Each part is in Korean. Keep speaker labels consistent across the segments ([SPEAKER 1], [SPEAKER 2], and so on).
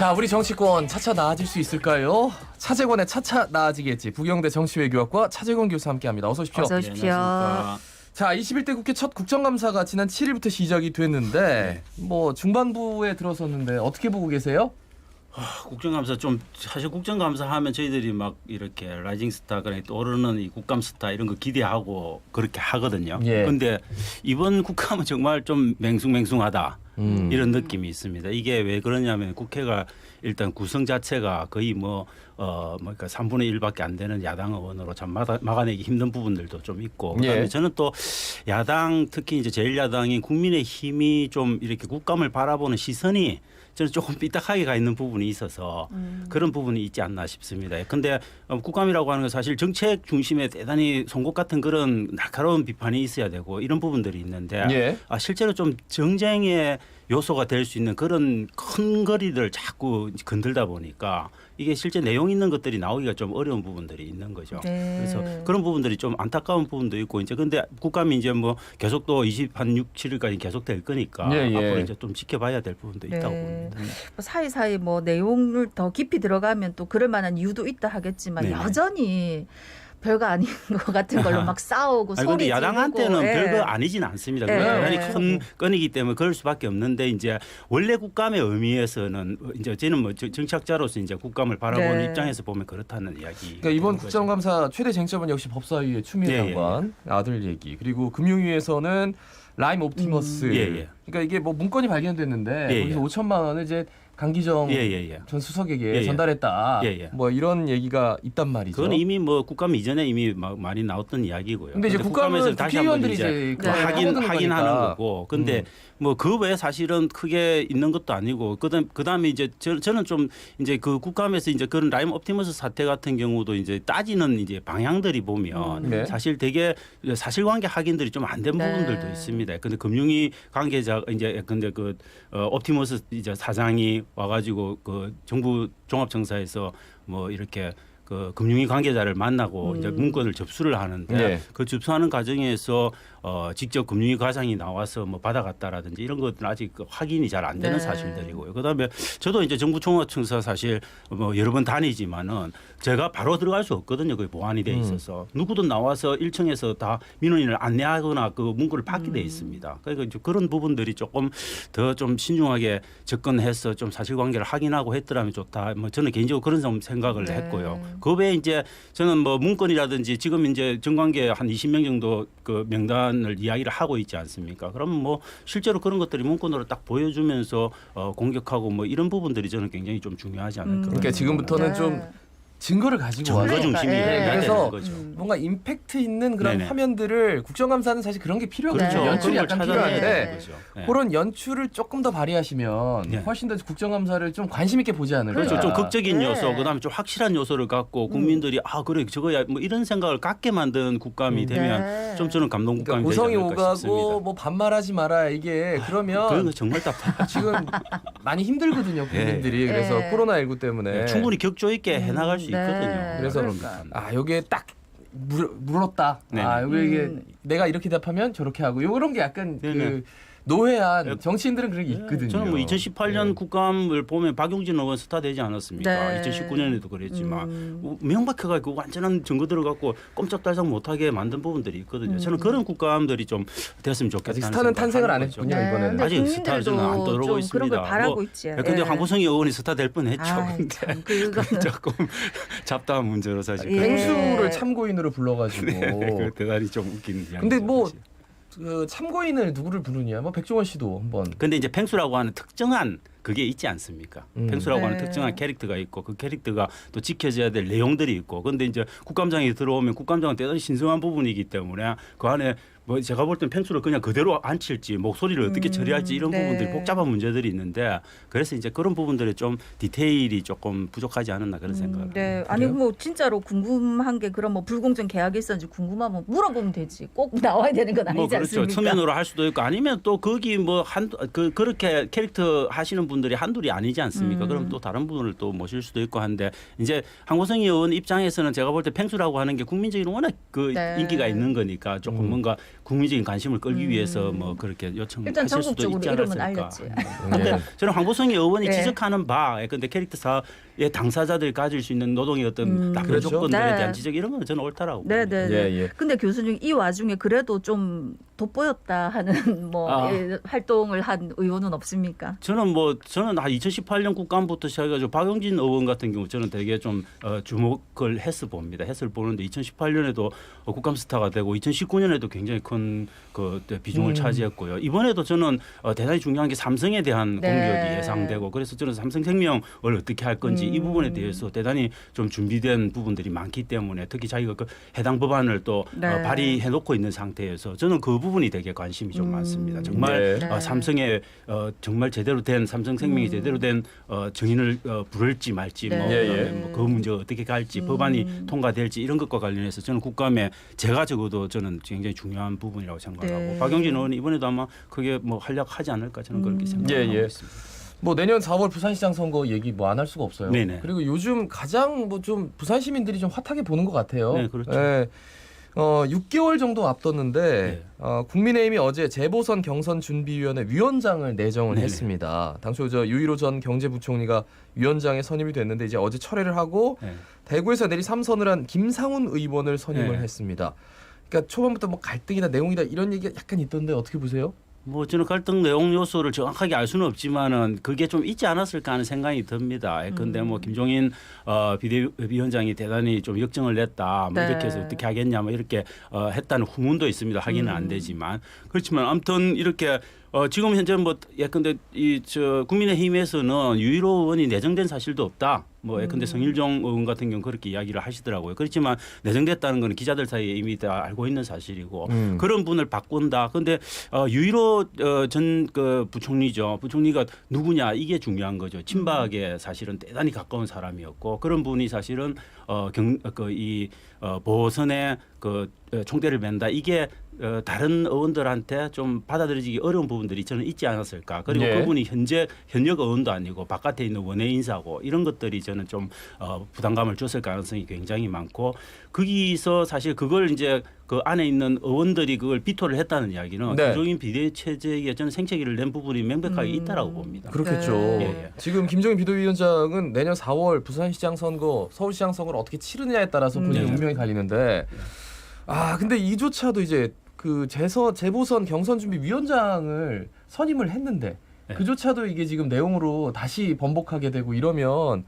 [SPEAKER 1] 자, 우리 정치권 차차 나아질 수 있을까요? 차재권의 차차 나아지겠지. 부경대 정치외교학과 차재권 교수 함께합니다. 어서 오십시오.
[SPEAKER 2] 어서 오십시오.
[SPEAKER 1] 자, 21대 국회 첫 국정감사가 지난 7일부터 시작이 됐는데 뭐 중반부에 들어섰는데 어떻게 보고 계세요?
[SPEAKER 3] 국정감사 좀 사실 국정감사 하면 저희들이 막 이렇게 라이징 스타 그러니 떠오르는 이 국감 스타 이런 거 기대하고 그렇게 하거든요.
[SPEAKER 1] 예.
[SPEAKER 3] 근데 이번 국감은 정말 좀 맹숭맹숭하다. 이런 느낌이 있습니다. 이게 왜 그러냐면 국회가 일단 구성 자체가 거의 그러니까 3분의 1밖에 안 되는 야당 의원으로 참 막아내기 힘든 부분들도 좀 있고 그다음에
[SPEAKER 1] 예.
[SPEAKER 3] 저는 또 야당 특히 이제 제1야당인 국민의힘이 좀 이렇게 국감을 바라보는 시선이 저는 조금 삐딱하게 가 있는 부분이 있어서 그런 부분이 있지 않나 싶습니다. 그런데 국감이라고 하는 건 사실 정책 중심에 대단히 송곳 같은 그런 날카로운 비판이 있어야 되고 이런 부분들이 있는데
[SPEAKER 1] 예.
[SPEAKER 3] 실제로 좀 정쟁의 요소가 될 수 있는 그런 큰 거리를 자꾸 건들다 보니까 이게 실제 내용 있는 것들이 나오기가 좀 어려운 부분들이 있는 거죠.
[SPEAKER 2] 네.
[SPEAKER 3] 그래서 그런 부분들이 좀 안타까운 부분도 있고 이제 근데 국감이 이제 뭐 계속 또 26, 7일까지 계속 될 거니까
[SPEAKER 1] 예, 예.
[SPEAKER 3] 앞으로 이제 좀 지켜봐야 될 부분도
[SPEAKER 2] 네.
[SPEAKER 3] 있다고 봅니다.
[SPEAKER 2] 뭐 사이사이 뭐 내용을 더 깊이 들어가면 또 그럴 만한 이유도 있다 하겠지만
[SPEAKER 3] 네네.
[SPEAKER 2] 여전히 별거 아닌 것 같은 걸로 막 싸우고
[SPEAKER 3] 아니,
[SPEAKER 2] 소리
[SPEAKER 3] 근데
[SPEAKER 2] 지르고.
[SPEAKER 3] 야당한테는
[SPEAKER 2] 예.
[SPEAKER 3] 별거 아니진 않습니다.
[SPEAKER 2] 예.
[SPEAKER 3] 대단히 큰 건이기 때문에 그럴 수밖에 없는데 이제 원래 국감의 의미에서는 이제 저는 뭐 정치학자로서 이제 국감을 바라보는
[SPEAKER 2] 네.
[SPEAKER 3] 입장에서 보면 그렇다는 이야기.
[SPEAKER 1] 그러니까 이번 국정감사 최대 쟁점은 역시 법사위의 추미애
[SPEAKER 3] 예, 예,
[SPEAKER 1] 장관 아들 얘기. 그리고 금융위에서는 라임 옵티머스.
[SPEAKER 3] 예, 예.
[SPEAKER 1] 그러니까 이게 뭐 문건이 발견됐는데
[SPEAKER 3] 예,
[SPEAKER 1] 거기서
[SPEAKER 3] 예.
[SPEAKER 1] 5천만 원을 이제 강기정
[SPEAKER 3] 예.
[SPEAKER 1] 전 수석에게
[SPEAKER 3] 예, 예.
[SPEAKER 1] 전달했다.
[SPEAKER 3] 예, 예.
[SPEAKER 1] 뭐 이런 얘기가 있단 말이죠.
[SPEAKER 3] 그건 이미 뭐 국감 이전에 이미 많이 나왔던 이야기고요.
[SPEAKER 1] 근데 이제 국감은 국회의원들이 이제
[SPEAKER 3] 뭐
[SPEAKER 1] 하거든요,
[SPEAKER 3] 확인하는
[SPEAKER 1] 그러니까.
[SPEAKER 3] 거고. 근데 뭐 그 외에 사실은 크게 있는 것도 아니고 그다음에 이제 저는 좀 이제 그 국감에서 이제 그런 라임 옵티머스 사태 같은 경우도 이제 따지는 이제 방향들이 보면
[SPEAKER 1] 네.
[SPEAKER 3] 사실 되게 사실관계 확인들이 좀 안 된
[SPEAKER 2] 네.
[SPEAKER 3] 부분들도 있습니다. 근데 금융위 관계자 이제 근데 그 옵티머스 이제 사장이 와가지고 그 정부 종합청사에서 뭐 이렇게 그 금융위 관계자를 만나고 이제 문건을 접수를 하는데
[SPEAKER 1] 네.
[SPEAKER 3] 그 접수하는 과정에서 직접 금융위 과장이 나와서 뭐 받아갔다라든지 이런 것들은 아직 그 확인이 잘 안 되는
[SPEAKER 2] 네.
[SPEAKER 3] 사실들이고요. 그다음에 저도 이제 정부 종합청사 사실 뭐 여러 번 다니지만은 제가 바로 들어갈 수 없거든요. 그게 보안이 돼 있어서 누구든 나와서 1층에서 다 민원인을 안내하거나 그 문구를 받게 돼 있습니다. 그러니까 이제 그런 부분들이 조금 더 좀 신중하게 접근해서 좀 사실관계를 확인하고 했더라면 좋다. 뭐 저는 개인적으로 그런 좀 생각을
[SPEAKER 2] 네.
[SPEAKER 3] 했고요. 그 외에 이제 저는 뭐 문건이라든지 지금 이제 정관계 한 20명 정도 그 명단을 이야기를 하고 있지 않습니까? 그러면 뭐 실제로 그런 것들이 문건으로 딱 보여주면서 공격하고 뭐 이런 부분들이 저는 굉장히 좀 중요하지 않을까.
[SPEAKER 1] 그러니까 지금부터는
[SPEAKER 2] 네.
[SPEAKER 1] 좀 증거를 가지고 와서
[SPEAKER 3] 증거 중심이
[SPEAKER 2] 예.
[SPEAKER 3] 돼야
[SPEAKER 1] 그래서
[SPEAKER 3] 되는 거죠.
[SPEAKER 1] 뭔가 임팩트 있는 그런
[SPEAKER 3] 네네.
[SPEAKER 1] 화면들을 국정감사는 사실 그런 게 필요하거든요.
[SPEAKER 2] 그렇죠.
[SPEAKER 1] 연출이 약간
[SPEAKER 3] 그런 걸 찾아내야
[SPEAKER 1] 필요한데
[SPEAKER 3] 되는 거죠. 네.
[SPEAKER 1] 그런 연출을 조금 더 발휘하시면
[SPEAKER 3] 네.
[SPEAKER 1] 훨씬 더 국정감사를 좀 관심 있게 보지 않을까.
[SPEAKER 3] 그렇죠. 좀 극적인
[SPEAKER 2] 네.
[SPEAKER 3] 요소, 그다음에 좀 확실한 요소를 갖고 국민들이 그래 저거야 뭐 이런 생각을 갖게 만든 국감이 되면
[SPEAKER 2] 네.
[SPEAKER 3] 좀 저는 감동
[SPEAKER 1] 그러니까
[SPEAKER 3] 국감이 되지
[SPEAKER 1] 고성이
[SPEAKER 3] 않을까
[SPEAKER 1] 오가고
[SPEAKER 3] 싶습니다.
[SPEAKER 1] 뭐 반말하지 마라 이게
[SPEAKER 3] 그런
[SPEAKER 1] 그러면
[SPEAKER 3] 거 정말 답답하죠.
[SPEAKER 1] 지금 많이 힘들거든요 국민들이.
[SPEAKER 2] 네.
[SPEAKER 1] 그래서 코로나19 때문에
[SPEAKER 3] 충분히 격조 있게 해나갈 수
[SPEAKER 2] 네.
[SPEAKER 3] 있거든요.
[SPEAKER 1] 그래서
[SPEAKER 3] 그런
[SPEAKER 2] 그러니까.
[SPEAKER 3] 부분.
[SPEAKER 1] 여기에 딱 물었다.
[SPEAKER 3] 네네.
[SPEAKER 1] 여기 이게 내가 이렇게 답하면 저렇게 하고 이런 게 약간
[SPEAKER 3] 네네.
[SPEAKER 1] 그 노회한 정치인들은 그런 게 있거든요.
[SPEAKER 3] 저는 뭐 2018년
[SPEAKER 1] 네.
[SPEAKER 3] 국감을 보면 박용진 의원 스타 되지 않았습니까?
[SPEAKER 2] 네.
[SPEAKER 3] 2019년에도 그랬지만 명백해가지고 완전한 증거 들어갖고 꼼짝달싹 못하게 만든 부분들이 있거든요. 저는 그런 국감들이 좀 됐으면 좋겠다는
[SPEAKER 1] 아직 스타는 탄생을 안
[SPEAKER 3] 거죠.
[SPEAKER 1] 했군요. 이번에는.
[SPEAKER 2] 근데
[SPEAKER 3] 아직 스타 저는 안
[SPEAKER 2] 국민들도
[SPEAKER 3] 떠오르고
[SPEAKER 2] 좀
[SPEAKER 3] 있습니다.
[SPEAKER 2] 그런 걸 바라고
[SPEAKER 3] 뭐,
[SPEAKER 2] 있지.
[SPEAKER 3] 근데
[SPEAKER 2] 예.
[SPEAKER 3] 황보성이 의원이 스타 될 뻔했죠.
[SPEAKER 2] 아이,
[SPEAKER 3] 근데
[SPEAKER 2] 참, 그거는.
[SPEAKER 3] 조금 잡다한 문제로 사실.
[SPEAKER 2] 예.
[SPEAKER 1] 펭수를 참고인으로 불러가지고.
[SPEAKER 3] 그 대단히 좀 웃긴 이야기죠.
[SPEAKER 1] 근데 뭐
[SPEAKER 3] 사실.
[SPEAKER 1] 그 참고인을 누구를 부르냐? 뭐 백종원 씨도 한번.
[SPEAKER 3] 근데 이제 펭수라고 하는 특정한 그게 있지 않습니까? 펭수라고 하는
[SPEAKER 2] 네.
[SPEAKER 3] 특정한 캐릭터가 있고 그 캐릭터가 또 지켜져야 될 내용들이 있고. 근데 이제 국감장에 들어오면 국감장은 대단히 신성한 부분이기 때문에 그 안에 뭐 제가 볼 땐 펭수를 그냥 그대로 앉힐지 목소리를 어떻게 처리할지 이런
[SPEAKER 2] 네.
[SPEAKER 3] 부분들이 복잡한 문제들이 있는데 그래서 이제 그런 부분들이 좀 디테일이 조금 부족하지 않았나 그런 생각을
[SPEAKER 2] 네,
[SPEAKER 3] 합니다.
[SPEAKER 2] 아니 뭐 진짜로 궁금한 게 그런 뭐 불공정 계약이 있었는지 궁금하면 물어보면 되지. 꼭 나와야 되는 건 아니지
[SPEAKER 3] 뭐 그렇죠.
[SPEAKER 2] 않습니까?
[SPEAKER 3] 서면으로 할 수도 있고 아니면 또 거기 뭐 그렇게 캐릭터 하시는 분들이 한둘이 아니지 않습니까? 그럼 또 다른 분을 또 모실 수도 있고 한데 이제 황보성이 의원 입장에서는 제가 볼 때 펭수라고 하는 게 국민적인 워낙 그
[SPEAKER 2] 네.
[SPEAKER 3] 인기가 있는 거니까 조금 뭔가 국민적인 관심을 끌기 위해서 뭐 그렇게
[SPEAKER 2] 일단
[SPEAKER 3] 요청하실 수도
[SPEAKER 2] 전국적으로
[SPEAKER 3] 있지
[SPEAKER 2] 이름은
[SPEAKER 3] 않았을까.
[SPEAKER 2] 알렸지.
[SPEAKER 3] 근데
[SPEAKER 1] 네.
[SPEAKER 3] 저는 황보성이 의원이
[SPEAKER 2] 네.
[SPEAKER 3] 지적하는 바, 근데 캐릭터사의 당사자들이 가질 수 있는 노동의 어떤 나쁜
[SPEAKER 1] 그렇죠.
[SPEAKER 3] 조건들에
[SPEAKER 2] 네.
[SPEAKER 3] 대한 지적 이런 건 저는 옳다라고 봅니다.
[SPEAKER 2] 네네.
[SPEAKER 1] 예, 예.
[SPEAKER 2] 근데 교수님 이 와중에 그래도 좀 돋보였다 하는 뭐 활동을 한 의원은 없습니까?
[SPEAKER 3] 저는 한 2018년 국감부터 시작해가지고 박용진 의원 같은 경우 저는 되게 좀 주목을 했어 봅니다. 했을 보는데 2018년에도 국감 스타가 되고 2019년에도 굉장히 큰 그 비중을 차지했고요. 이번에도 저는 대단히 중요한 게 삼성에 대한
[SPEAKER 2] 네.
[SPEAKER 3] 공격이 예상되고 그래서 저는 삼성생명을 어떻게 할 건지 이 부분에 대해서 대단히 좀 준비된 부분들이 많기 때문에 특히 자기가 그 해당 법안을 또
[SPEAKER 2] 네.
[SPEAKER 3] 발의해 놓고 있는 상태에서 저는 그 부분이 되게 관심이 좀 많습니다. 정말
[SPEAKER 1] 네.
[SPEAKER 3] 삼성의 정말 제대로 된 삼성생명이 제대로 된 정인을 부를지 말지
[SPEAKER 2] 네.
[SPEAKER 3] 그 문제가 어떻게 갈지 법안이 통과될지 이런 것과 관련해서 저는 국감에 제가 적어도 저는 굉장히 중요한 부분이라고 생각하고
[SPEAKER 2] 네.
[SPEAKER 3] 박용진 의원이 이번에도 아마 그게 뭐 활약하지 않을까 저는 그렇게 생각하고
[SPEAKER 1] 예, 예.
[SPEAKER 3] 있습니다.
[SPEAKER 1] 뭐 내년 4월 부산시장 선거 얘기 뭐 안 할 수가 없어요.
[SPEAKER 3] 네네.
[SPEAKER 1] 그리고 요즘 가장 뭐 좀 부산 시민들이 좀 핫하게 보는 것 같아요.
[SPEAKER 3] 네, 그렇죠.
[SPEAKER 1] 예. 6개월 정도 앞뒀는데
[SPEAKER 3] 네.
[SPEAKER 1] 국민의힘이 어제 재보선 경선 준비위원회 위원장을 내정을
[SPEAKER 3] 네네.
[SPEAKER 1] 했습니다. 당초 유일호 전 경제부총리가 위원장에 선임이 됐는데 이제 어제 철회를 하고
[SPEAKER 3] 네.
[SPEAKER 1] 대구에서 내리 3선을 한 김상훈 의원을 선임을
[SPEAKER 3] 네.
[SPEAKER 1] 했습니다. 그러니까 초반부터 뭐 갈등이다 내용이다 이런 얘기가 약간 있던데 어떻게 보세요?
[SPEAKER 3] 뭐 저는 갈등 내용 요소를 정확하게 알 수는 없지만은 그게 좀 있지 않았을까 하는 생각이 듭니다. 그런데 뭐 김종인 비대위원장이 대단히 좀 역정을 냈다. 뭐
[SPEAKER 2] 네.
[SPEAKER 3] 이렇게 해서 어떻게 하겠냐 뭐 이렇게 했다는 후문도 있습니다. 하기는 안 되지만 그렇지만 아무튼 이렇게 지금 현재 뭐 예컨대 국민의힘에서는 유일호 의원이 내정된 사실도 없다. 뭐 예컨대 성일종 의원 같은 경우 그렇게 이야기를 하시더라고요. 그렇지만 내정됐다는 건 기자들 사이에 이미 다 알고 있는 사실이고 그런 분을 바꾼다. 그런데 유일호 전 그 부총리죠. 부총리가 누구냐 이게 중요한 거죠. 친박에 사실은 대단히 가까운 사람이었고 그런 분이 사실은 보선에 그 총대를 맨다. 이게 다른 의원들한테 좀 받아들이기 어려운 부분들이 저는 있지 않았을까. 그리고
[SPEAKER 1] 예.
[SPEAKER 3] 그분이 현역 의원도 아니고 바깥에 있는 원외 인사고 이런 것들이 저는 좀 부담감을 줬을 가능성이 굉장히 많고 거기서 사실 그걸 이제 그 안에 있는 의원들이 그걸 비토를 했다는 이야기는
[SPEAKER 1] 네.
[SPEAKER 3] 김종인 비대위 체제에 저는 생채기를 낸 부분이 명백하게 있다라고 봅니다.
[SPEAKER 1] 그렇겠죠.
[SPEAKER 2] 네.
[SPEAKER 3] 예.
[SPEAKER 1] 지금 김종인 비대위원장은 내년 4월 부산시장 선거, 서울시장 선거를 어떻게 치르냐에 따라서 본인의
[SPEAKER 3] 네.
[SPEAKER 1] 운명이 갈리는데 근데 이조차도 이제 그 재보선 경선준비위원장을 선임을 했는데
[SPEAKER 3] 네.
[SPEAKER 1] 그조차도 이게 지금 내용으로 다시 번복하게 되고 이러면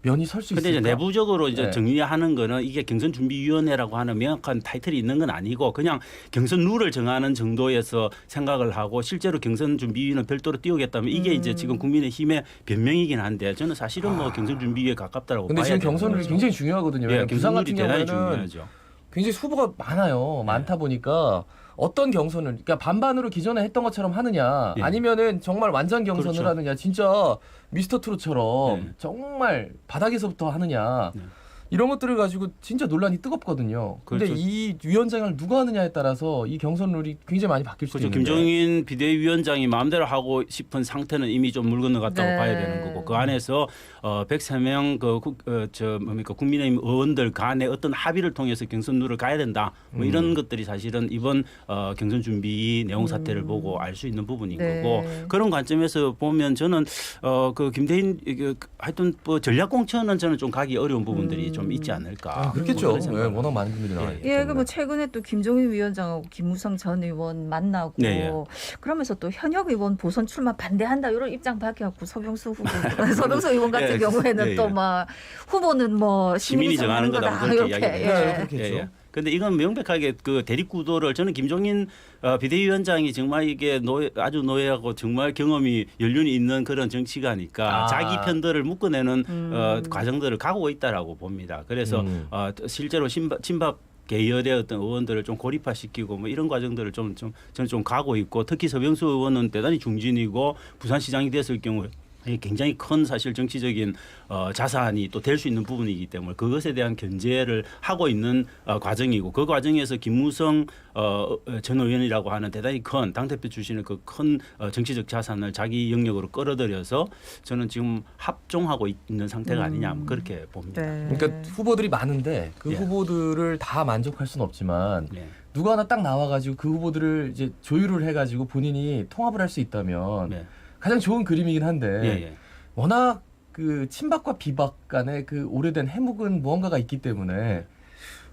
[SPEAKER 1] 면이 설 수 있을까?
[SPEAKER 3] 근데 이제 내부적으로 이제
[SPEAKER 1] 네.
[SPEAKER 3] 정리하는 거는 이게 경선준비위원회라고 하는 명확한 타이틀이 있는 건 아니고 그냥 경선 룰을 정하는 정도에서 생각을 하고 실제로 경선준비위는 별도로 띄우겠다면 이게 이제 지금 국민의힘의 변명이긴 한데 저는 사실은 뭐 경선준비위에 가깝다라고
[SPEAKER 1] 근데
[SPEAKER 3] 봐야
[SPEAKER 1] 지금
[SPEAKER 3] 되는
[SPEAKER 1] 경선룰이
[SPEAKER 3] 거죠.
[SPEAKER 1] 굉장히 중요하거든요.
[SPEAKER 3] 예,
[SPEAKER 1] 왜냐면 부산
[SPEAKER 3] 경선룰이
[SPEAKER 1] 같은
[SPEAKER 3] 대단히
[SPEAKER 1] 경우에는
[SPEAKER 3] 중요하죠.
[SPEAKER 1] 굉장히 후보가 많아요. 많다 보니까 어떤 경선을 그러니까 반반으로 기존에 했던 것처럼 하느냐
[SPEAKER 3] 예.
[SPEAKER 1] 아니면은 정말 완전 경선을
[SPEAKER 3] 그렇죠.
[SPEAKER 1] 하느냐 진짜 미스터 트롯처럼
[SPEAKER 3] 네.
[SPEAKER 1] 정말 바닥에서부터 하느냐
[SPEAKER 3] 네.
[SPEAKER 1] 이런 것들을 가지고 진짜 논란이 뜨겁거든요. 근데
[SPEAKER 3] 그렇죠.
[SPEAKER 1] 이 위원장을 누가 하느냐에 따라서 이 경선 룰이 굉장히 많이 바뀔 수도
[SPEAKER 3] 그렇죠.
[SPEAKER 1] 있는데.
[SPEAKER 3] 김종인 비대위원장이 마음대로 하고 싶은 상태는 이미 좀 물 건너갔다고
[SPEAKER 2] 네.
[SPEAKER 3] 봐야 되는 거고 그 안에서 103명 국민의힘 의원들 간의 어떤 합의를 통해서 경선 룰을 가야 된다. 뭐 이런 것들이 사실은 이번 경선 준비 내용 사태를 보고 알 수 있는 부분인
[SPEAKER 2] 네.
[SPEAKER 3] 거고 그런 관점에서 보면 저는 그 김대인 하여튼 뭐 전략 공천은 저는 좀 가기 어려운 부분들이 좀 있지 않을까.
[SPEAKER 1] 그렇겠죠.
[SPEAKER 3] 그런 생각을
[SPEAKER 1] 예, 워낙 많은 분들이 나와요.
[SPEAKER 2] 예, 그 뭐 최근에 또 김종인 위원장하고 김무성 전 의원 만나고
[SPEAKER 3] 네, 예.
[SPEAKER 2] 그러면서 또 현역 의원 보선 출마 반대한다 이런 입장 밝혀갖고 서병수 후보, 서병수 의원 같은
[SPEAKER 3] 예,
[SPEAKER 2] 경우에는
[SPEAKER 3] 예, 예.
[SPEAKER 2] 또 막 후보는 뭐
[SPEAKER 3] 시민이 정하는 거다 뭐 그렇게
[SPEAKER 2] 이렇게
[SPEAKER 3] 이야기를
[SPEAKER 1] 네,
[SPEAKER 3] 했죠.
[SPEAKER 1] 그렇겠죠.
[SPEAKER 3] 근데 이건 명백하게 그 대립 구도를 저는 김종인 비대위원장이 정말 이게 아주 노예하고 정말 경험이 연륜이 있는 그런 정치가니까 자기 편들을 묶어내는 과정들을 가고 있다라고 봅니다. 그래서 실제로 친박 계열의 어떤 의원들을 좀 고립화시키고 뭐 이런 과정들을 저는 좀 가고 있고 특히 서병수 의원은 대단히 중진이고 부산시장이 됐을 경우에 이게 굉장히 큰 사실 정치적인 자산이 또 될 수 있는 부분이기 때문에 그것에 대한 견제를 하고 있는 과정이고 그 과정에서 김무성 전 의원이라고 하는 대단히 큰 당대표 출신의 그 큰 정치적 자산을 자기 영역으로 끌어들여서 저는 지금 합종하고 있는 상태가 아니냐 그렇게 봅니다.
[SPEAKER 2] 네.
[SPEAKER 1] 그러니까 후보들이 많은데 그
[SPEAKER 3] 예.
[SPEAKER 1] 후보들을 다 만족할 수는 없지만
[SPEAKER 3] 네.
[SPEAKER 1] 누가 하나 딱 나와가지고 그 후보들을 이제 조율을 해가지고 본인이 통합을 할 수 있다면
[SPEAKER 3] 네.
[SPEAKER 1] 가장 좋은 그림이긴 한데
[SPEAKER 3] 예, 예.
[SPEAKER 1] 워낙 그 친박과 비박 간의 그 오래된 해묵은 무언가가 있기 때문에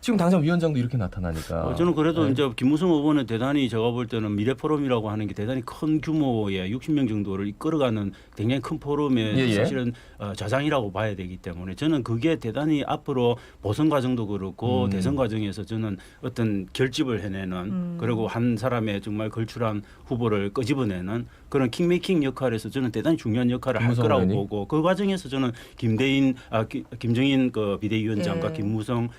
[SPEAKER 1] 지금 당장 위원장도 이렇게 나타나니까
[SPEAKER 3] 저는 그래도
[SPEAKER 1] 네.
[SPEAKER 3] 이제 김무성 후보는 대단히 제가 볼 때는 미래포럼이라고 하는 게 대단히 큰 규모의 60명 정도를 이끌어가는 굉장히 큰 포럼의
[SPEAKER 1] 예, 예.
[SPEAKER 3] 사실은 좌장이라고 봐야 되기 때문에 저는 그게 대단히 앞으로 보선 과정도 그렇고 대선 과정에서 저는 어떤 결집을 해내는 그리고 한 사람의 정말 걸출한 후보를 끄집어내는 그런 킹메이킹 역할에서 저는 대단히 중요한 역할을 할
[SPEAKER 1] 김무성
[SPEAKER 3] 거라고
[SPEAKER 1] 의원이?
[SPEAKER 3] 보고 그 과정에서 저는 김정인 그 비대위원장과
[SPEAKER 2] 예.
[SPEAKER 3] 김무성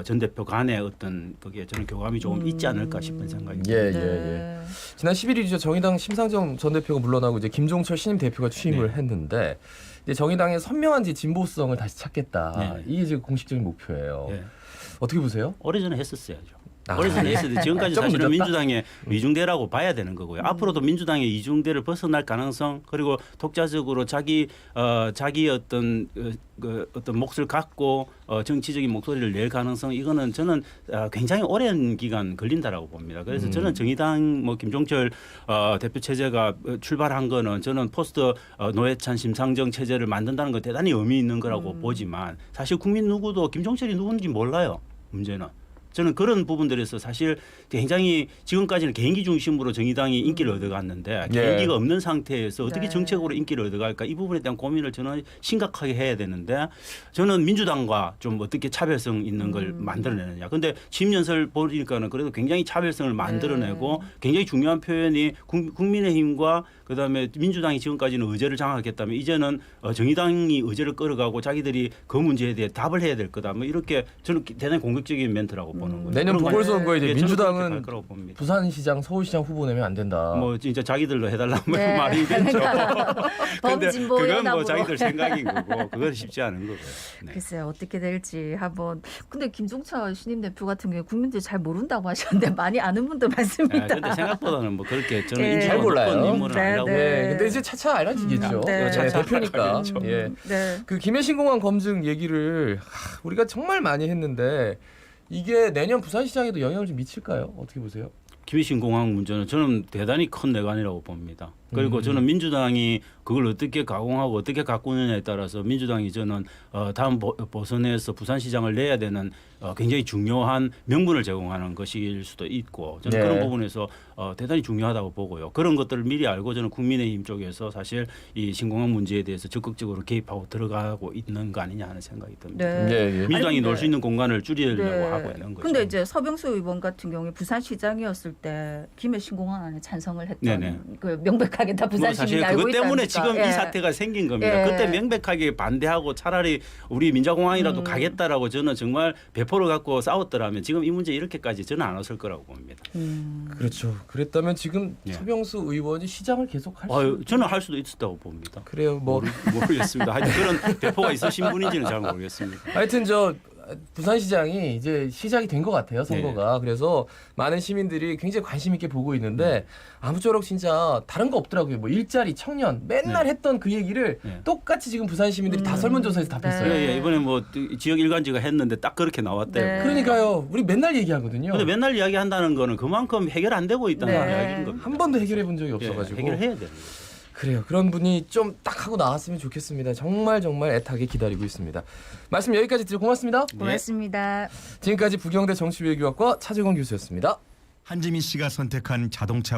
[SPEAKER 3] 전 대표 간의 어떤 그게 저는 교감이 조금 있지 않을까 싶은 생각이 듭니다.
[SPEAKER 1] 예, 예,
[SPEAKER 2] 네.
[SPEAKER 1] 예. 지난 11일이죠. 정의당 심상정 전 대표가 물러나고 이제 김종철 신임 대표가 취임을
[SPEAKER 3] 네.
[SPEAKER 1] 했는데 이제 정의당의 선명한 이제 진보성을 다시 찾겠다.
[SPEAKER 3] 네.
[SPEAKER 1] 이게 지금 공식적인 목표예요.
[SPEAKER 3] 예.
[SPEAKER 1] 어떻게 보세요?
[SPEAKER 3] 오래전에 했었어야죠.
[SPEAKER 1] 아,
[SPEAKER 3] 오래전에 했었는데 지금까지
[SPEAKER 1] 조금
[SPEAKER 3] 사실은
[SPEAKER 1] 늦었다?
[SPEAKER 3] 민주당의 이중대라고 봐야 되는 거고요. 앞으로도 민주당의 이중대를 벗어날 가능성 그리고 독자적으로 자기 어떤 어떤 몫을 갖고 정치적인 목소리를 낼 가능성 이거는 저는 굉장히 오랜 기간 걸린다라고 봅니다. 그래서 저는 정의당 뭐 김종철 대표 체제가 출발한 거는 저는 포스트 노회찬 심상정 체제를 만든다는 건 대단히 의미 있는 거라고 보지만 사실 국민 누구도 김종철이 누군지 몰라요. 문제는. 저는 그런 부분들에서 사실 굉장히 지금까지는 개인기 중심으로 정의당이 인기를 얻어갔는데
[SPEAKER 1] 예.
[SPEAKER 3] 개인기가 없는 상태에서 어떻게
[SPEAKER 2] 네.
[SPEAKER 3] 정책으로 인기를 얻어갈까 이 부분에 대한 고민을 저는 심각하게 해야 되는데 저는 민주당과 좀 어떻게 차별성 있는 걸 만들어내느냐. 근데 취임 연설 보니까는 그래도 굉장히 차별성을 만들어내고 굉장히 중요한 표현이 국민의힘과 그다음에 민주당이 지금까지는 의제를 장악했다면 이제는 정의당이 의제를 끌어가고 자기들이 그 문제에 대해 답을 해야 될 거다. 뭐 이렇게 저는 대단히 공격적인 멘트라고 보는 거예요.
[SPEAKER 1] 내년
[SPEAKER 3] 그런
[SPEAKER 1] 보궐선거에 이제
[SPEAKER 3] 예, 저는 그렇게
[SPEAKER 1] 민주당은
[SPEAKER 3] 갈 거라고 봅니다.
[SPEAKER 1] 부산시장, 서울시장 후보 내면 안 된다.
[SPEAKER 3] 뭐 진짜 자기들로 해달라는
[SPEAKER 2] 네.
[SPEAKER 3] 말이겠죠. 근데
[SPEAKER 2] 범진보
[SPEAKER 3] 그건
[SPEAKER 2] 연합으로.
[SPEAKER 3] 뭐 자기들 생각인 거고 그건 쉽지 않은 거고요. 네.
[SPEAKER 2] 글쎄요 어떻게 될지 한번. 근데 김종철 신임 대표 같은 경우에 국민들이 잘 모른다고 하셨는데 많이 아는 분들 많습니다.
[SPEAKER 3] 근데 생각보다는 뭐 그렇게 저는
[SPEAKER 2] 네.
[SPEAKER 3] 인지가
[SPEAKER 1] 잘 몰라요.
[SPEAKER 3] 높은 인물은
[SPEAKER 2] 네,
[SPEAKER 3] 아니라고.
[SPEAKER 2] 네.
[SPEAKER 1] 네, 근데 이제 차차 알아지겠죠.
[SPEAKER 2] 네.
[SPEAKER 1] 네, 대표니까. 예.
[SPEAKER 2] 네.
[SPEAKER 1] 그 김해신 공항 검증 얘기를 우리가 정말 많이 했는데 이게 내년 부산시장에도 영향을 좀 미칠까요? 어떻게 보세요?
[SPEAKER 3] 김해신 공항 문제는 저는 대단히 큰 내관이라고 봅니다. 그리고 저는 민주당이 그걸 어떻게 가공하고 어떻게 가꾸느냐에 따라서 민주당이 저는 다음 보선에서 부산시장을 내야 되는 굉장히 중요한 명분을 제공하는 것일 수도 있고 저는
[SPEAKER 1] 네.
[SPEAKER 3] 그런 부분에서 대단히 중요하다고 보고요. 그런 것들을 미리 알고 저는 국민의힘 쪽에서 사실 이 신공항 문제에 대해서 적극적으로 개입하고 들어가고 있는 거 아니냐 하는 생각이 듭니다.
[SPEAKER 2] 네.
[SPEAKER 1] 예, 예.
[SPEAKER 3] 민주당이
[SPEAKER 2] 아니, 근데-
[SPEAKER 3] 놀 수 있는 공간을 줄이려고
[SPEAKER 2] 네.
[SPEAKER 3] 하고 있는 거죠.
[SPEAKER 2] 근데 이제 서병수 의원 같은 경우에 부산시장이었을 때 김해신공항안에 찬성을 했던
[SPEAKER 3] 네네.
[SPEAKER 2] 그 명백하게 다
[SPEAKER 3] 뭐
[SPEAKER 2] 부산
[SPEAKER 3] 사실
[SPEAKER 2] 시민이 알고
[SPEAKER 3] 그것 때문에
[SPEAKER 2] 있다니까.
[SPEAKER 3] 지금
[SPEAKER 2] 예.
[SPEAKER 3] 이 사태가 생긴 겁니다.
[SPEAKER 2] 예.
[SPEAKER 3] 그때 명백하게 반대하고 차라리 우리 민자공항이라도 가겠다라고 저는 정말 배포를 갖고 싸웠더라면 지금 이 문제 이렇게까지 저는 안 왔을 거라고 봅니다.
[SPEAKER 1] 그렇죠. 그랬다면 지금
[SPEAKER 3] 예.
[SPEAKER 1] 서병수 의원이 시장을 계속 할 수.
[SPEAKER 3] 저는 할 수도 있었다고 봅니다.
[SPEAKER 1] 그래요. 뭐
[SPEAKER 3] 모르겠습니다. 하여튼 그런 배포가 있으신 분인지는 잘 모르겠습니다.
[SPEAKER 1] 하여튼 저 부산시장이 이제 시작이 된 것 같아요 선거가. 그래서 많은 시민들이 굉장히 관심 있게 보고 있는데 아무쪼록 진짜 다른 거 없더라고요. 뭐 일자리, 청년 맨날 했던 그 얘기를
[SPEAKER 3] 네.
[SPEAKER 1] 똑같이 지금 부산 시민들이 다 설문조사에서 답했어요.
[SPEAKER 2] 네.
[SPEAKER 3] 예, 이번에 뭐 지역 일간지가 했는데 딱 그렇게 나왔대요.
[SPEAKER 2] 네.
[SPEAKER 1] 그러니까요. 우리 맨날 얘기하거든요.
[SPEAKER 3] 근데 맨날 이야기한다는 거는 그만큼 해결 안 되고 있다는
[SPEAKER 2] 네.
[SPEAKER 3] 이야기인 겁니다.
[SPEAKER 1] 한 번도 해결해 본 적이
[SPEAKER 3] 예,
[SPEAKER 1] 없어가지고.
[SPEAKER 3] 해결해야 되는 거죠.
[SPEAKER 1] 그래요. 그런 분이 좀 딱 하고 나왔으면 좋겠습니다. 정말 애타게 기다리고 있습니다. 말씀 여기까지 드리고 고맙습니다.
[SPEAKER 2] 고맙습니다.
[SPEAKER 1] 지금까지 부경대 정치외교학과 차재건 교수였습니다.
[SPEAKER 4] 한지민 씨가 선택한 자동차